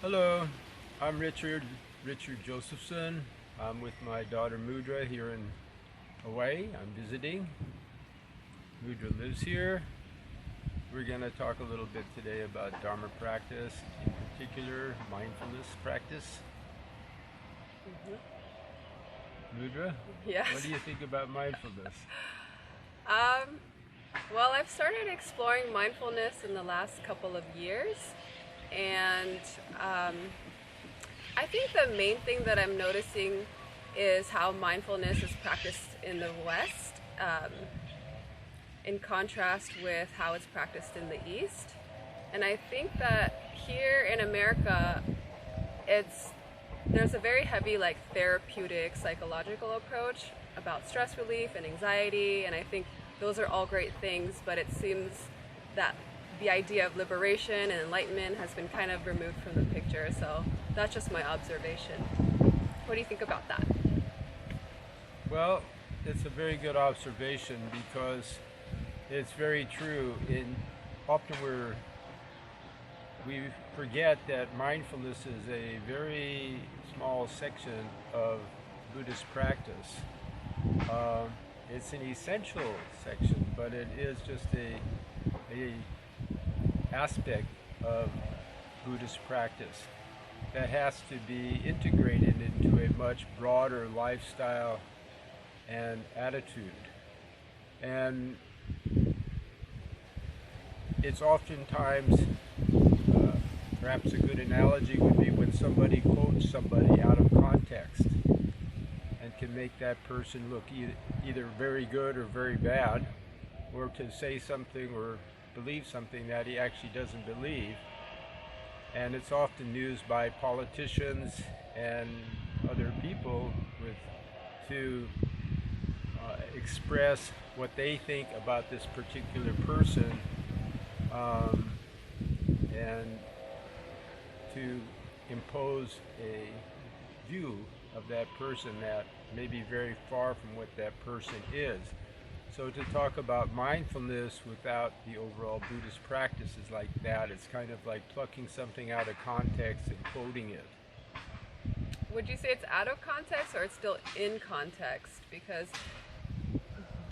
Hello, I'm Richard Josephson. I'm with my daughter Mudra here in Hawaii. I'm visiting. Mudra lives here. We're going to talk a little bit today about Dharma practice, in particular mindfulness practice. Mudra, Yes. what do you think about mindfulness? Well, I've started exploring mindfulness in the last couple of years, and I think the main thing that I'm noticing is how mindfulness is practiced in the West, in contrast with how it's practiced in the East. And I think that here in America, there's a very heavy therapeutic psychological approach about stress relief and anxiety, and I think those are all great things, but it seems that the idea of liberation and enlightenment has been kind of removed from the picture. So that's just my observation. What do you think about that? Well, it's a very good observation because it's very true. Often we forget that mindfulness is a very small section of Buddhist practice. It's an essential section, but it is just a aspect of Buddhist practice that has to be integrated into a much broader lifestyle and attitude. And it's oftentimes, perhaps a good analogy would be when somebody quotes somebody out of context and can make that person look either very good or very bad, or to say something or believe something that he actually doesn't believe. And it's often used by politicians and other people to express what they think about this particular person, and to impose a view of that person that may be very far from what that person is. So to talk about mindfulness without the overall Buddhist practices like that, it's kind of like plucking something out of context and quoting it. Would you say it's out of context or it's still in context? Because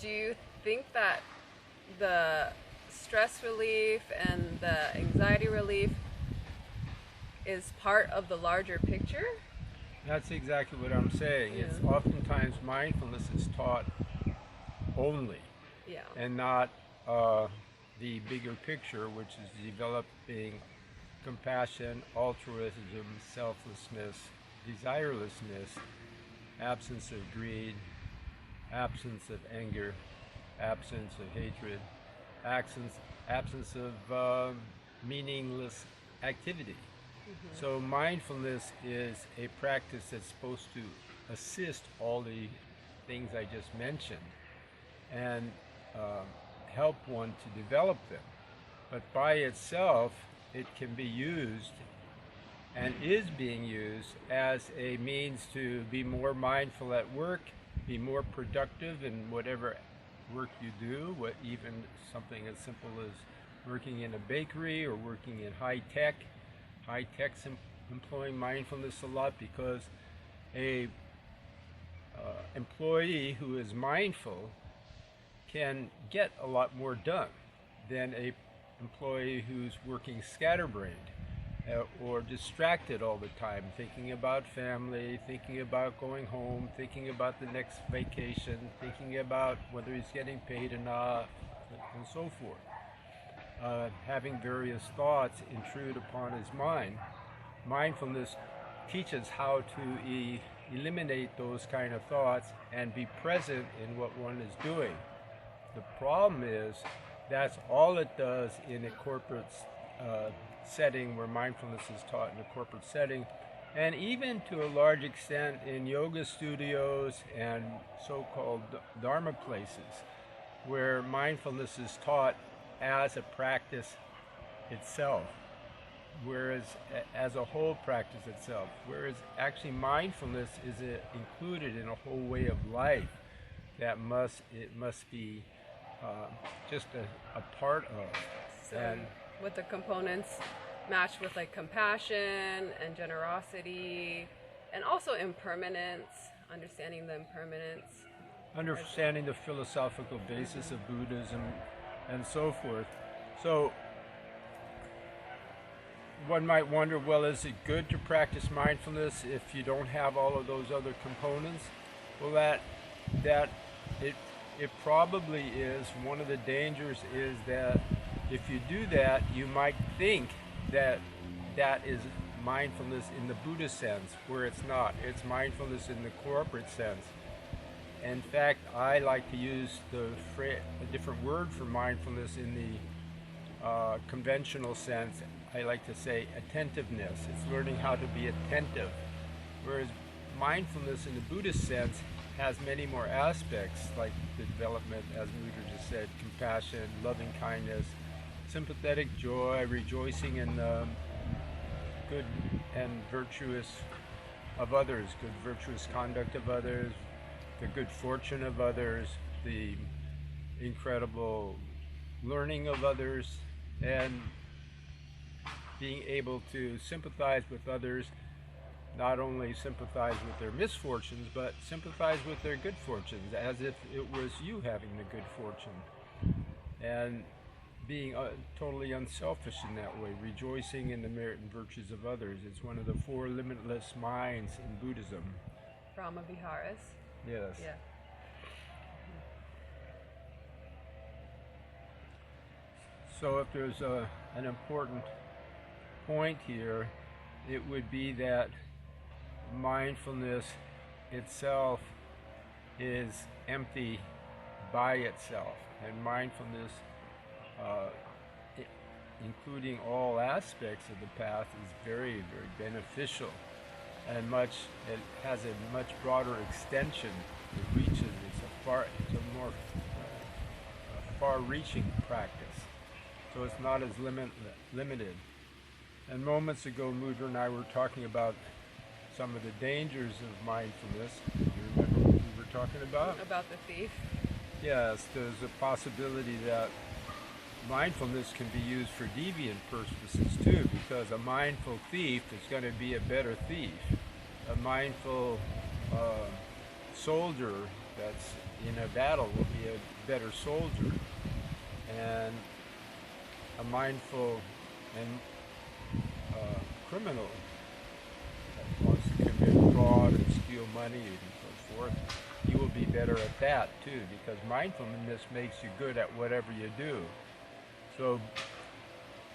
do you think that the stress relief and the anxiety relief is part of the larger picture? That's exactly what I'm saying. Yeah. It's oftentimes mindfulness is taught only, Yeah. and not the bigger picture, which is developing compassion, altruism, selflessness, desirelessness, absence of greed, absence of anger, absence of hatred, absence of meaningless activity. So mindfulness is a practice that's supposed to assist all the things I just mentioned and help one to develop them. But by itself, it can be used and is being used as a means to be more mindful at work, be more productive in whatever work you do, even something as simple as working in a bakery or working in high tech. High tech's employing mindfulness a lot because a employee who is mindful can get a lot more done than a employee who's working scatterbrained or distracted all the time, thinking about family, thinking about going home, thinking about the next vacation, thinking about whether he's getting paid enough, and so forth. Having various thoughts intrude upon his mind. Mindfulness teaches how to eliminate those kind of thoughts and be present in what one is doing. The problem is that's all it does in a corporate setting, where mindfulness is taught in a corporate setting, and even to a large extent in yoga studios and so-called Dharma places, where mindfulness is taught as a practice itself, whereas as a whole practice itself, whereas actually mindfulness is included in a whole way of life that must be just a part of. So, with the components matched with like compassion and generosity, and also impermanence, understanding the impermanence. Understanding the philosophical basis of Buddhism and so forth. So one might wonder, well, is it good to practice mindfulness if you don't have all of those other components? Well, it probably is. One of the dangers is that if you do that, you might think that that is mindfulness in the Buddhist sense, where it's not. It's mindfulness in the corporate sense. In fact, I like to use a different word for mindfulness in the conventional sense. I like to say attentiveness. It's learning how to be attentive. Whereas mindfulness in the Buddhist sense has many more aspects, like the development, as Mudra just said, compassion, loving kindness, sympathetic joy, rejoicing in the good and virtuous of others, good virtuous conduct of others, the good fortune of others, the incredible learning of others, and being able to sympathize with others, not only sympathize with their misfortunes, but sympathize with their good fortunes, as if it was you having the good fortune. And being totally unselfish in that way, rejoicing in the merit and virtues of others. It's one of the four limitless minds in Buddhism. Brahma Viharas. Yes. Yeah. So if there's an important point here, it would be that mindfulness itself is empty by itself, and mindfulness, including all aspects of the path, is very, very beneficial, and it has a much broader extension. It reaches, it's a more far-reaching practice, so it's not as limited. And moments ago, Mudra and I were talking about some of the dangers of mindfulness. Do you remember what we were talking about? About the thief. Yes, there's a possibility that mindfulness can be used for deviant purposes too, because a mindful thief is going to be a better thief. A mindful soldier that's in a battle will be a better soldier. And a mindful and criminal that wants to commit fraud and steal money and so forth, you will be better at that too, because mindfulness makes you good at whatever you do. So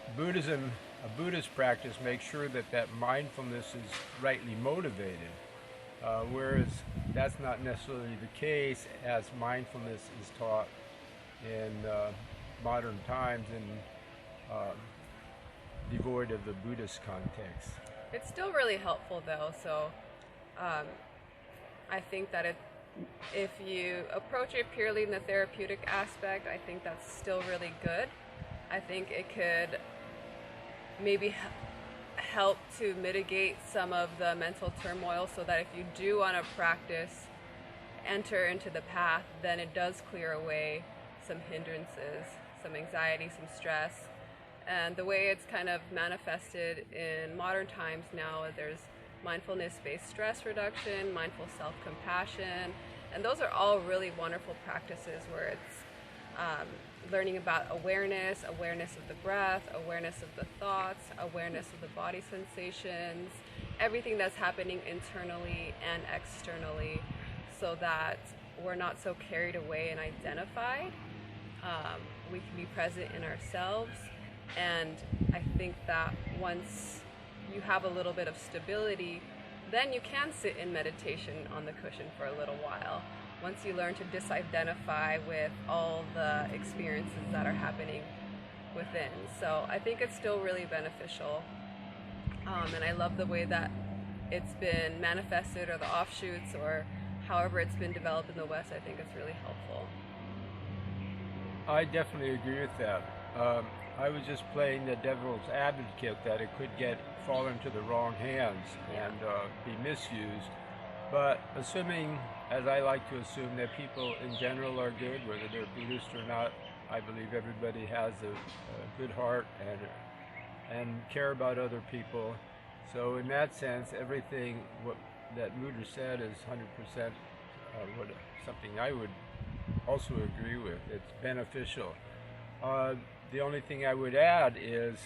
a Buddhist practice makes sure that mindfulness is rightly motivated, whereas that's not necessarily the case as mindfulness is taught in modern times and devoid of the Buddhist context. It's still really helpful though, so I think that if you approach it purely in the therapeutic aspect, I think that's still really good. I think it could maybe help to mitigate some of the mental turmoil, so that if you do want to enter into the path, then it does clear away some hindrances, some anxiety, some stress. And the way it's kind of manifested in modern times now, there's mindfulness-based stress reduction, mindful self-compassion, and those are all really wonderful practices where it's learning about awareness of the breath, awareness of the thoughts, awareness of the body sensations, everything that's happening internally and externally, so that we're not so carried away and identified. We can be present in ourselves. And I think that once you have a little bit of stability, then you can sit in meditation on the cushion for a little while. Once you learn to disidentify with all the experiences that are happening within. So I think it's still really beneficial. And I love the way that it's been manifested, or the offshoots, or however it's been developed in the West. I think it's really helpful. I definitely agree with that. I was just playing the devil's advocate that it could fall into the wrong hands and be misused. But assuming, as I like to assume, that people in general are good, whether they're Buddhist or not, I believe everybody has a good heart and and care about other people. So in that sense, everything that Mudra said is 100% something I would also agree with. It's beneficial. The only thing I would add is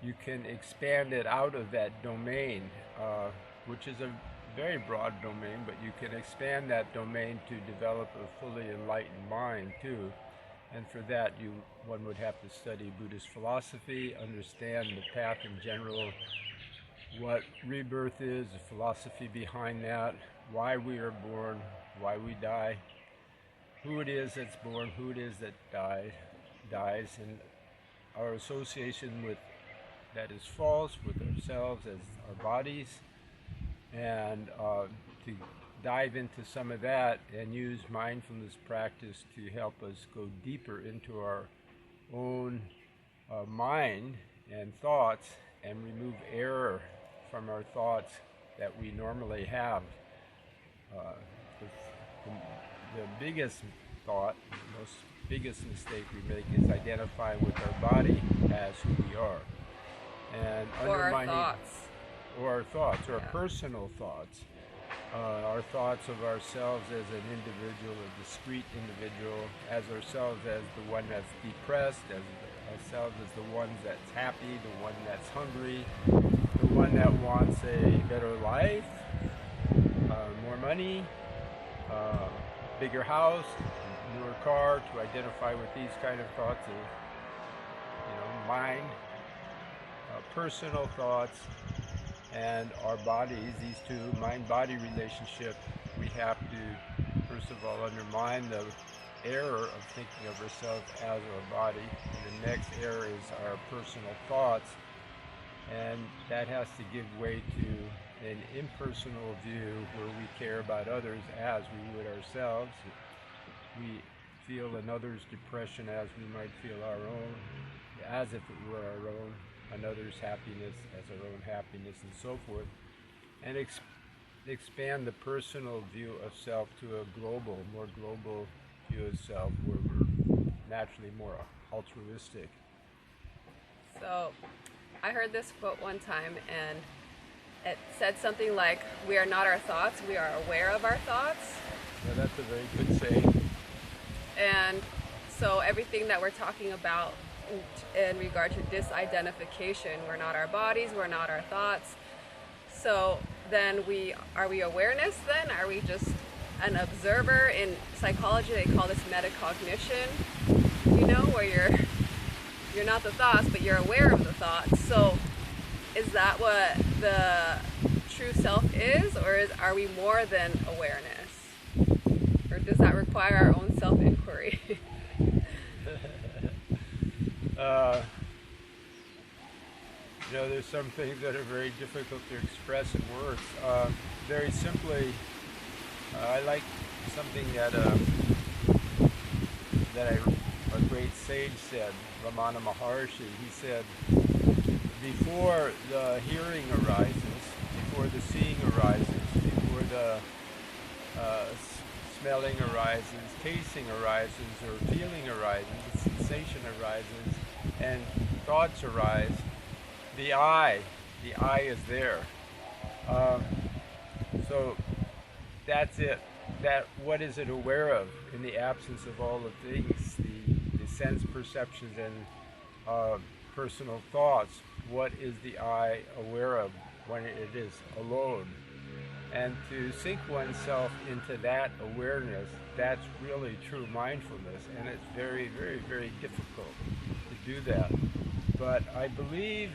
you can expand it out of that domain, which is a very broad domain, but you can expand that domain to develop a fully enlightened mind too. And for that, one would have to study Buddhist philosophy, understand the path in general, what rebirth is, the philosophy behind that, why we are born, why we die, who it is that's born, who it is that dies, and our association with that is false with ourselves as our bodies, and to dive into some of that and use mindfulness practice to help us go deeper into our own mind and thoughts and remove error from our thoughts that we normally have. The biggest biggest mistake we make is identifying with our body as who we are. And undermining our personal thoughts. Our thoughts of ourselves as an individual, a discrete individual, as ourselves as the one that's depressed, as ourselves as the one that's happy, the one that's hungry, the one that wants a better life, more money, bigger house, newer car, to identify with these kind of thoughts of, mind, personal thoughts, and our bodies, these two mind-body relationship. We have to, first of all, undermine the error of thinking of ourselves as our body. And the next error is our personal thoughts, and that has to give way to an impersonal view where we care about others as we would ourselves. We feel another's depression as we might feel our own, as if it were our own, another's happiness as our own happiness, and so forth, and expand the personal view of self to a more global view of self, where we're naturally more altruistic. So I heard this quote one time, and it said something like, "We are not our thoughts, we are aware of our thoughts." Well, that's a very good saying. And so everything that we're talking about in regard to disidentification, we're not our bodies, we're not our thoughts. So then are we awareness then? Are we just an observer? In psychology they call this metacognition, where you're not the thoughts, but you're aware of the thoughts. So is that what the true self is, or are we more than awareness? Or does that require our own self-inquiry? There's some things that are very difficult to express in words. Very simply, I like something that a great sage said, Ramana Maharshi. He said, before the hearing arises, before the seeing arises, before the smelling arises, tasting arises, or feeling arises, sensation arises, and thoughts arise, the I is there. So that's it. What is it aware of in the absence of all the things, the sense perceptions and personal thoughts? What is the I aware of when it is alone? And to sink oneself into that awareness, that's really true mindfulness, and it's very, very, very difficult to do that. But I believe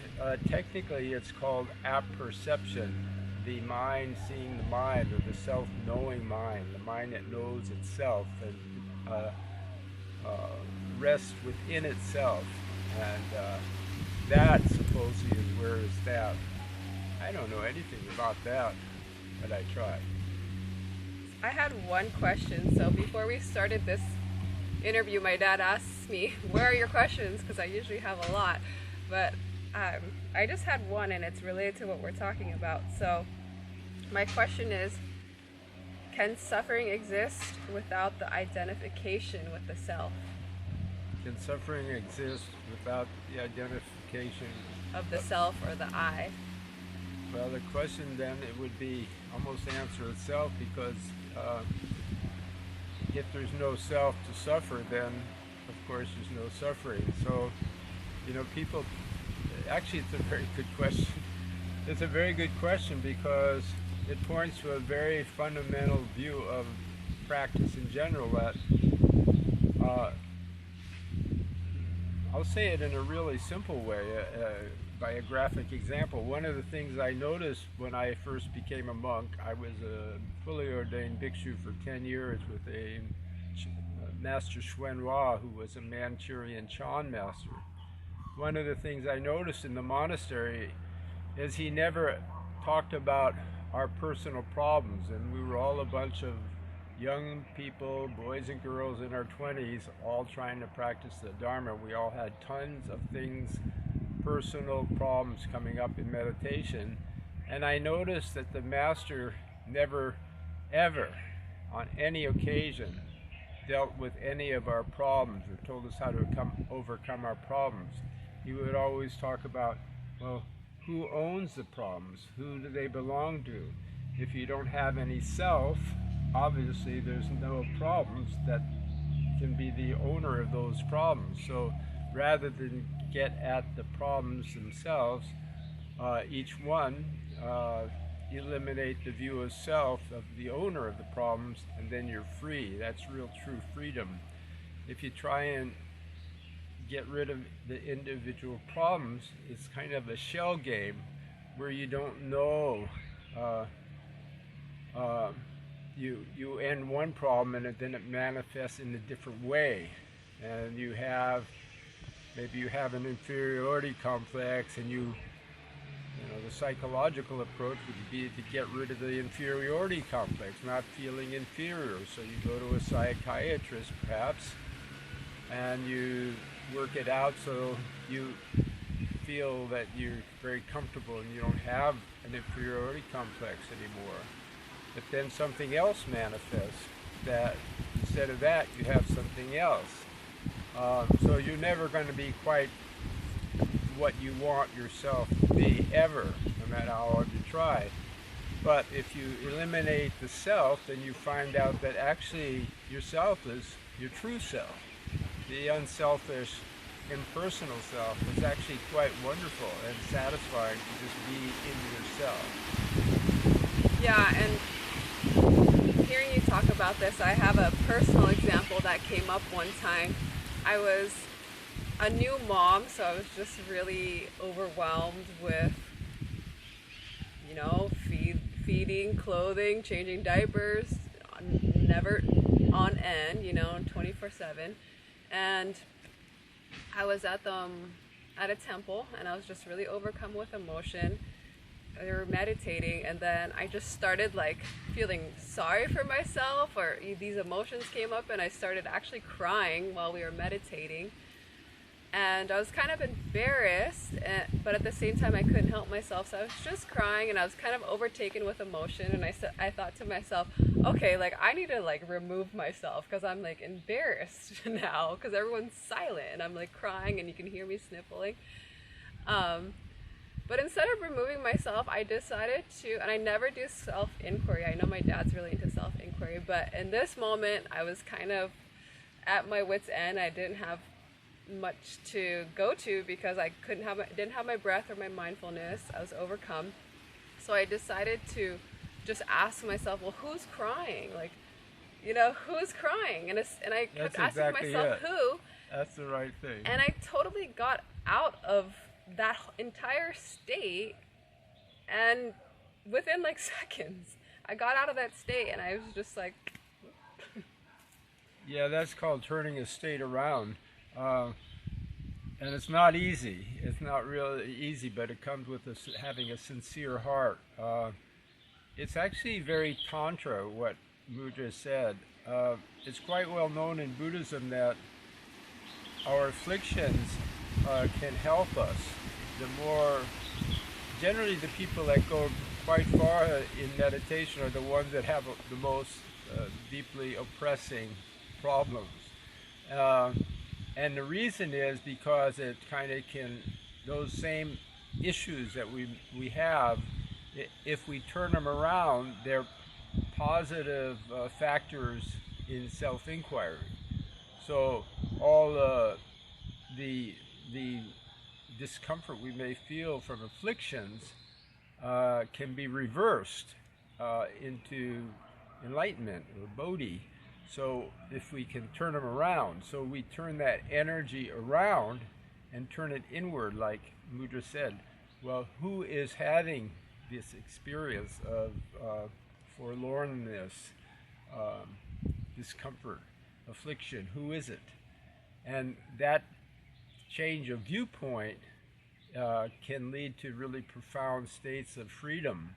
technically it's called apperception, the mind seeing the mind, or the self-knowing mind, the mind that knows itself and rests within itself. And that supposedly is where it's that. I don't know anything about that, but I try. I had one question. So before we started this interview, my dad asked me, where are your questions? Because I usually have a lot. But I just had one, and it's related to what we're talking about. So my question is, can suffering exist without the identification with the self? Can suffering exist without the identification identification of the self or the I. Well, the question then, it would be almost answer itself, because if there's no self to suffer, then of course there's no suffering. So, people, actually it's a very good question. It's a very good question because it points to a very fundamental view of practice in general, that I'll say it in a really simple way, by a graphic example. One of the things I noticed when I first became a monk, I was a fully ordained bhikshu for 10 years with a Master Xuanhua, who was a Manchurian Chan master. One of the things I noticed in the monastery is he never talked about our personal problems, and we were all a bunch of young people, boys and girls in our 20s, all trying to practice the Dharma. We all had tons of things, personal problems coming up in meditation, and I noticed that the master never, ever, on any occasion, dealt with any of our problems or told us how to overcome our problems. He would always talk about, well, who owns the problems? Who do they belong to? If you don't have any self, obviously there's no problems that can be the owner of those problems. So rather than get at the problems themselves, each one eliminate the view of self, of the owner of the problems, and then you're free. That's real true freedom. If you try and get rid of the individual problems, it's kind of a shell game where you don't know. You end one problem and then it manifests in a different way, and maybe you have an inferiority complex, and the psychological approach would be to get rid of the inferiority complex, not feeling inferior. So you go to a psychiatrist perhaps, and you work it out so you feel that you're very comfortable and you don't have an inferiority complex anymore. But then something else manifests, that instead of that you have something else. So you're never going to be quite what you want yourself to be, ever, no matter how hard you try. But if you eliminate the self, then you find out that actually yourself is your true self. The unselfish, impersonal self is actually quite wonderful and satisfying to just be in yourself. Yeah, and hearing you talk about this, I have a personal example that came up one time. I was a new mom, so I was just really overwhelmed with, feeding, clothing, changing diapers, never on end, 24/7. And I was at a temple, and I was just really overcome with emotion. They were meditating, and then I just started feeling sorry for myself, or these emotions came up, and I started actually crying while we were meditating. And I was kind of embarrassed, but at the same time I couldn't help myself, so I was just crying, and I was kind of overtaken with emotion. And I thought to myself, okay, I need to remove myself, because I'm embarrassed now, because everyone's silent and I'm crying and you can hear me sniffling. But instead of removing myself, I decided to, and I never do self-inquiry. I know my dad's really into self-inquiry, but in this moment I was kind of at my wit's end. I didn't have much to go to because I didn't have my breath or my mindfulness. I was overcome. So I decided to just ask myself, well, who's crying? Who's crying? And I kept asking myself, who? That's the right thing. And I totally got out of that entire state, and within seconds I got out of that state, and I was just yeah, that's called turning a state around. And it's not easy. It's not really easy, but it comes with having a sincere heart. It's actually very tantra, what Mudra said. It's quite well known in Buddhism that our afflictions can help us. Generally the people that go quite far in meditation are the ones that have the most deeply oppressing problems. And the reason is because it kind of can those same issues that we have, if we turn them around, they're positive factors in self-inquiry. So all the discomfort we may feel from afflictions can be reversed into enlightenment or bodhi. So if we can turn them around, so we turn that energy around and turn it inward, like Mudra said. Well, who is having this experience of forlornness, discomfort, affliction? Who is it? And that change of viewpoint can lead to really profound states of freedom.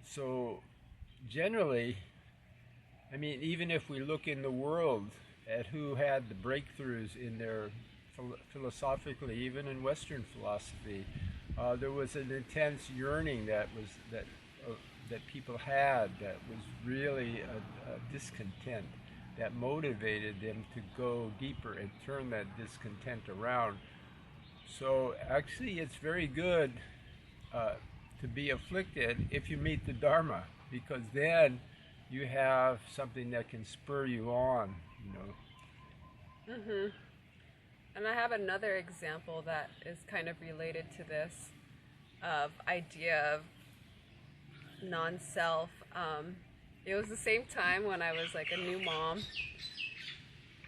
So generally, I mean, even if we look in the world at who had the breakthroughs in their philosophically, even in Western philosophy, there was an intense yearning that people had, that was really a discontent that motivated them to go deeper and turn that discontent around. So actually it's very good to be afflicted if you meet the Dharma, because then you have something that can spur you on, you know. Mm-hmm. And I have another example that is kind of related to this idea of non-self. It was the same time when I was like a new mom,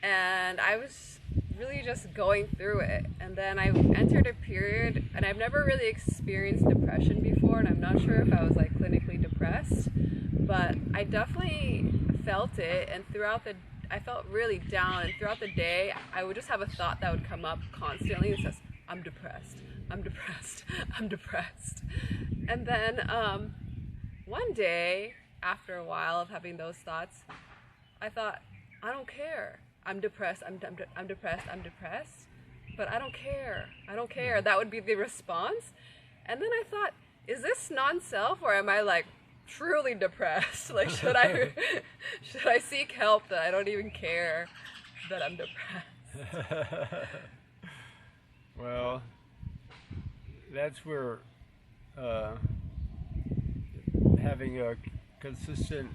and I was really just going through it. And then I entered a period, and I've never really experienced depression before, and I'm not sure if I was like clinically depressed, but I definitely felt it. And I felt really down, and throughout the day I would just have a thought that would come up constantly. It says, I'm depressed, I'm depressed, I'm depressed. And then one day, after a while of having those thoughts, I thought, I don't care. I'm depressed, I'm depressed, I'm depressed, but I don't care. I don't care. That would be the response. And then I thought, is this non-self, or am I like truly depressed? Like, should I seek help that I don't even care that I'm depressed? Well, that's where having a consistent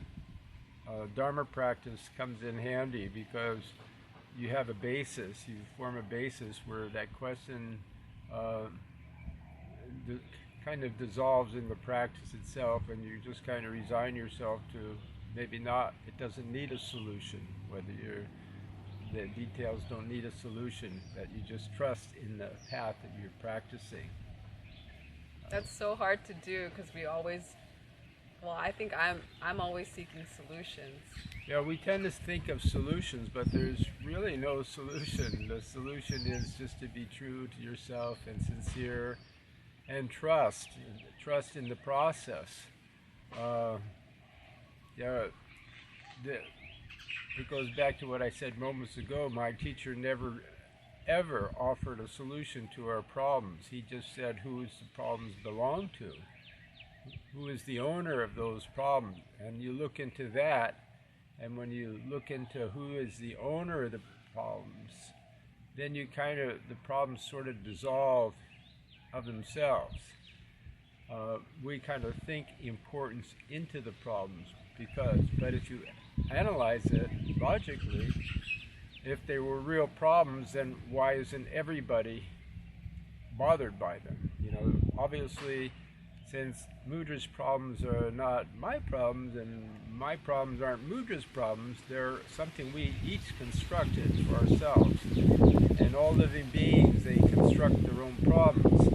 Dharma practice comes in handy, because you have a basis, you form a basis where that question kind of dissolves in the practice itself, and you just kind of resign yourself to maybe not, it doesn't need a solution, whether the details don't need a solution, that you just trust in the path that you're practicing. That's so hard to do, because I think I'm always seeking solutions. Yeah, we tend to think of solutions, but there's really no solution. The solution is just to be true to yourself and sincere, and trust in the process. It goes back to what I said moments ago. My teacher never ever offered a solution to our problems. He just said, who does the problems belong to? Who is the owner of those problems? And you look into that, and when you look into who is the owner of the problems, then the problems sort of dissolve of themselves. We kind of think importance into the problems, but if you analyze it logically, if they were real problems, then why isn't everybody bothered by them? You know, obviously, since Mudra's problems are not my problems, and my problems aren't Mudra's problems, they're something we each constructed for ourselves. And all living beings, they construct their own problems.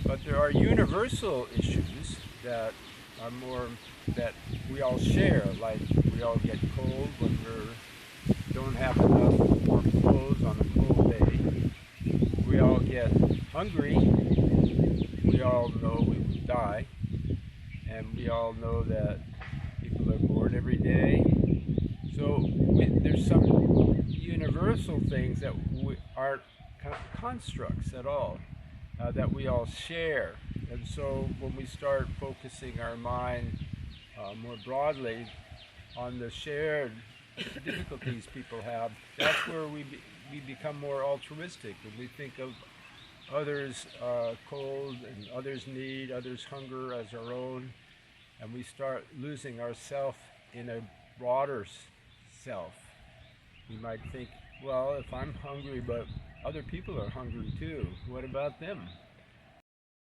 But there are universal issues that we all share, like we all get cold when we don't have enough warm clothes on a cold day. We all get hungry. We all know we will die. And we all know that people are bored every day. So there's some universal things that aren't constructs at all, that we all share. And so when we start focusing our mind more broadly on the shared difficulties people have, that's where we become more altruistic, and we think of others cold and others need, others hunger as our own, and we start losing ourself in a broader self. We might think, well, if I'm hungry but other people are hungry too, what about them?